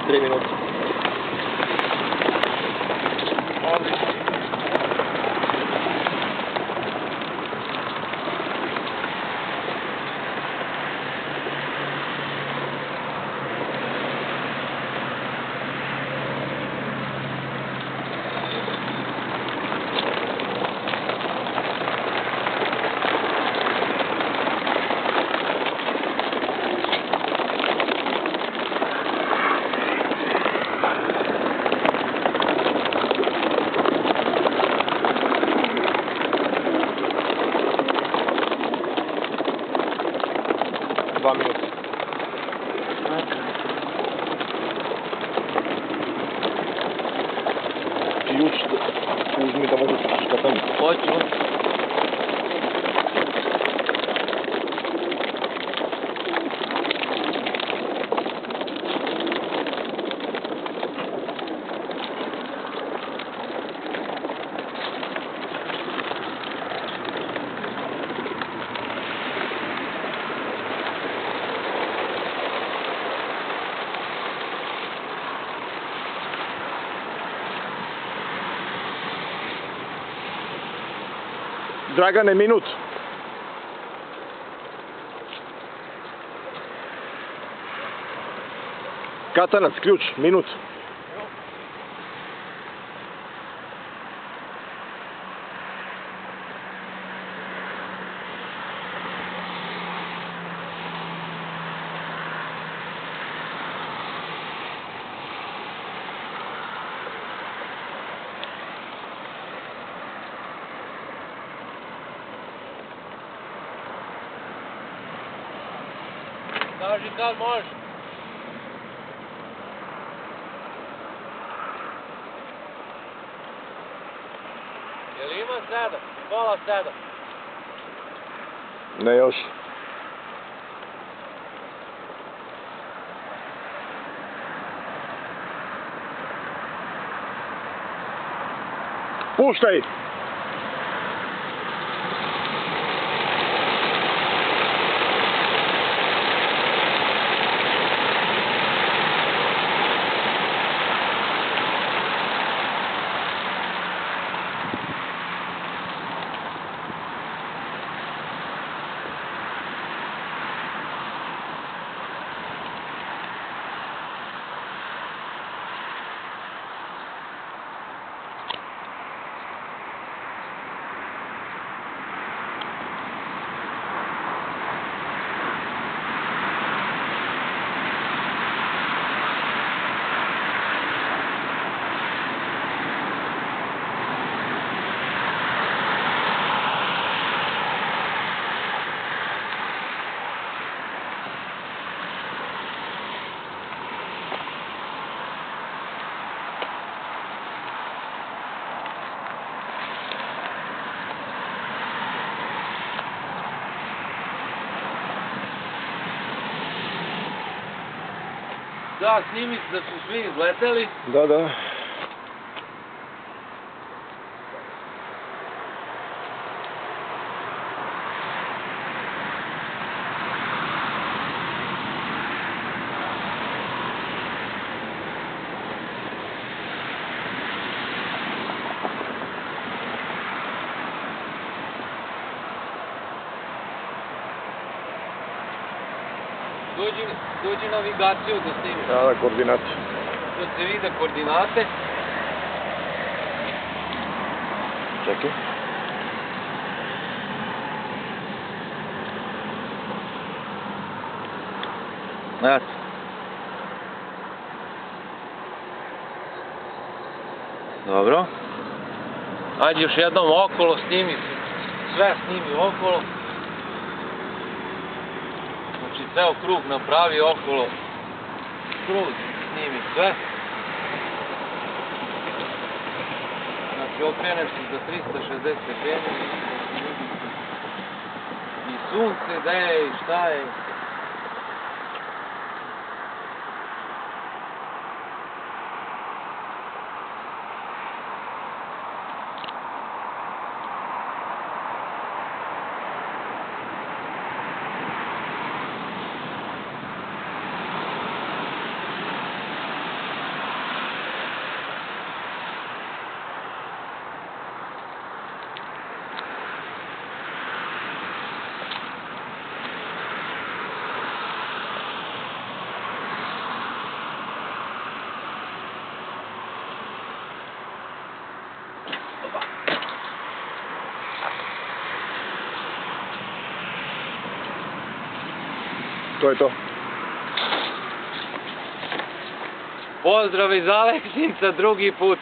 3 minuti. Ključ uzmi da mogu škatati. Hoću. Dragane, minut. Katanac, ključ, minut. Kaži kad možeš. Jel ima 7? Pola 7? Ne još. Puštaj! Da, snimiti da su svi izleteli. Da, da. Dođi navigaciju da snimiš. Da, koordinate. Da se vide koordinate. Čekaj. Eto. Dobro. Ajde još jednom okolo snimi. Sve snimi okolo. Znači ceo krug napravi okolo. Krug snimi sve. Znači okrenem se za 360 stepeni. I sunce, da je, i šta je. To je to. Pozdrav iz Aleksinca drugi put.